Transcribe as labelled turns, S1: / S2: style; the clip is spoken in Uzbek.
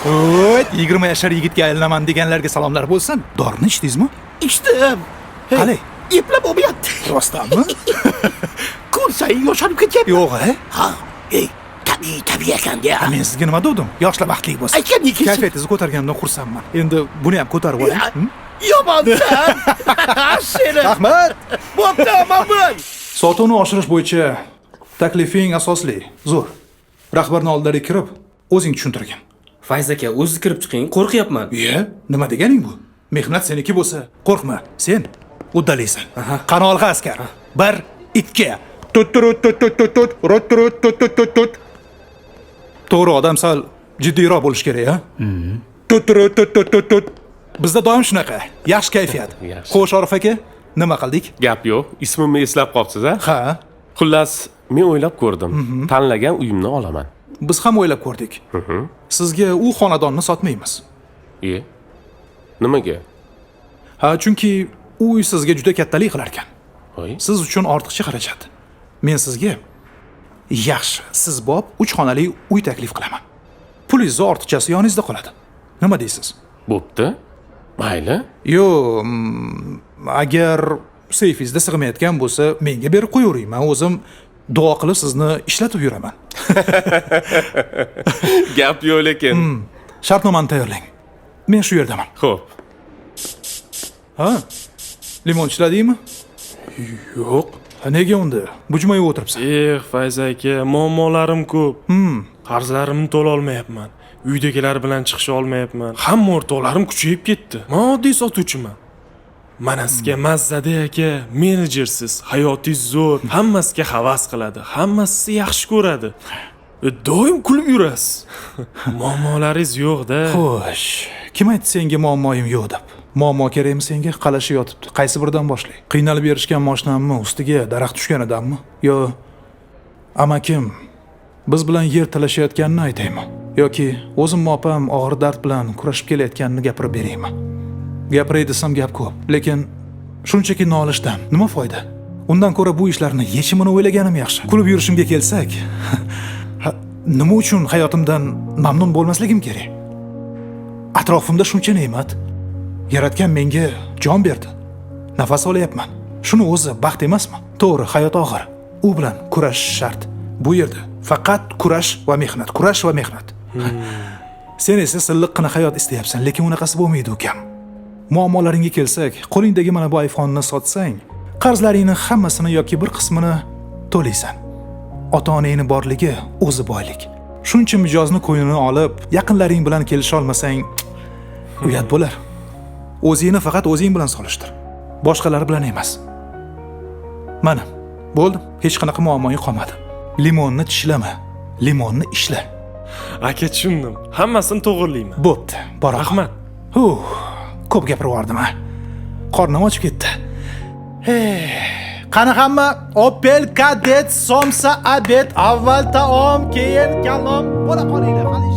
S1: Oy, 20 yashar yigitga aylanaman deganlarga salomlar bo'lsin. Dorini ichdingizmi?
S2: İçtim.
S1: Qalay?
S2: Eplab olmayapti.
S1: Rostdanmi?
S2: Ko'rsang yosharib ketyapti.
S1: Yo'q,
S2: Ha, tabiiy ekan-da.
S1: Men sizga nima dedim? Yoshlar baxtli bo'lsin.
S2: Aytgandek.
S1: Kayfiyatingizni ko'targanimdan xursandman. Endi buni ham ko'tarib oling.
S2: Yomonsan. Seni.
S1: Rahmat.
S2: Bo'pti, mamnun.
S1: Sotuvni oshirish bo'yicha taklifing asosli, zo'r. Rahbarning oldilariga kirib, o'zing tushuntirgin.
S3: Fayz aka, o'zi kirib chiqing, qo'rqyapman.
S1: Nima deganing bu? Mehnat seniki bo'lsa, qo'rqma. Sen uddalaysan. Qani olg'a askar. 1 2 tut tut tut tut tut tut rot tut tut tut tut tut. To'g'ri, odam sal jiddiyroq bo'lish kerak, ha? Tut tut tut tut tut tut. Bizda doim shunaqa. Yaxshi kayfiyat. Xo'sh, Orif aka, nima qildik?
S4: Gap yo'q. Ismimni eslab qopsiz-a?
S1: Ha.
S4: Xullas, men o'ylab ko'rdim. Tanlagan uyimni olaman.
S1: Biz ham o'ylab ko'rdik. Sizga u xonadonni sotmaymiz.
S4: Nimaga?
S1: Ha, chunki u uy sizga juda kattalik qilar ekan.
S4: Voy.
S1: Siz uchun ortiqcha xarajat. Men sizga yaxshi, siz bob 3 xonali uy taklif qilaman. Pulingizni ortiqchasi yoningizda qoladi. Nima deysiz?
S4: Bo'pti. Mayli.
S1: Yo, agar seyfingizda sig'mayotgan bo'lsa, menga berib qo'yavering. Men o'zim duo qilib sizni ishlatib yuraman.
S4: Gap yo'q lekin.
S1: Shartnomani tayyorlang. Men shu yerdaman.
S4: Xo'p.
S1: Ha? Limon ishladingmi?
S3: Yo'q.
S1: Nega unda? Bujmayib o'tiribsan.
S5: Fayz aka, muammolarim ko'p. Qarzlarimni to'la olmayapman. Uydagilar bilan chiqisha olmayapman. Hamma o'rtoqlarim kuchayib ketdi. Men oddiy sotuvchiman. Mana sizga mazza-da aka, menejersiz, hayotingiz zo'r, hammasiga havas qiladi, hammasi yaxshi ko'radi. Doim kulib yurasiz. Muammolaringiz yo'q-da.
S1: Xo'sh, kim aytdi senga muammoyim yo'q deb? Muammo kerakmi senga? Qalashi yotibdi. Qaysi biridan boshlang? Qiynalib berishgan mashinammi, ustiga daraxt tushganidanmi? Yo, amakim biz bilan yer talashayotganini aytaymi? Yoki o'zim opam og'ir dard bilan kurashib kelayotganini gapirib beraymi? Gapiray desam gap ko'p, lekin shunchaki nolishdan nima foyda? Undan ko'ra bu ishlarni yechimini o'ylaganim yaxshi. Kulib yurishimga kelsak, nima uchun hayotimdan mamnun bo'lmasligim kerak? Atrofimda shuncha ne'mat, Yaratgan menga jon berdi. Nafas olyapman. Shuni o'zi baxt emasmi? To'g'ri, hayot og'ir. U bilan kurashish shart. Bu yerda faqat kurash va mehnat, kurash va mehnat. Sen esa silliqqina hayot istayapsan, lekin unaqasi bo'lmaydi ukam. Muammolaringga kelsak, qo'lingdagi mana bu iPhone'ni sotsang, qarzlaringning hammasini yoki bir qismini to'laysan. Ota-onangning borligi o'zi boylik. Shuncha mijozni qo'ynini olib, yaqinlaring bilan kelisha olmasang, uyat bo'lar. O'zingni faqat o'zing bilan solishtir. Boshqalar bilan emas. Mana, bo'ldi. Hech qanaqa muammoing qolmadi. Limonni tishlama, limonni ishla.
S5: Aka, tushundim. Hammasini to'g'rilayman.
S1: Bo'pti, boraman.
S5: Rahmat.
S1: Ko'p gapirib yubordim-a. Qornim ochib ketdi. Qani hamma Opel Kadett somsa abed, avval taom, keyin kalom. Bo'la qolinglar, hali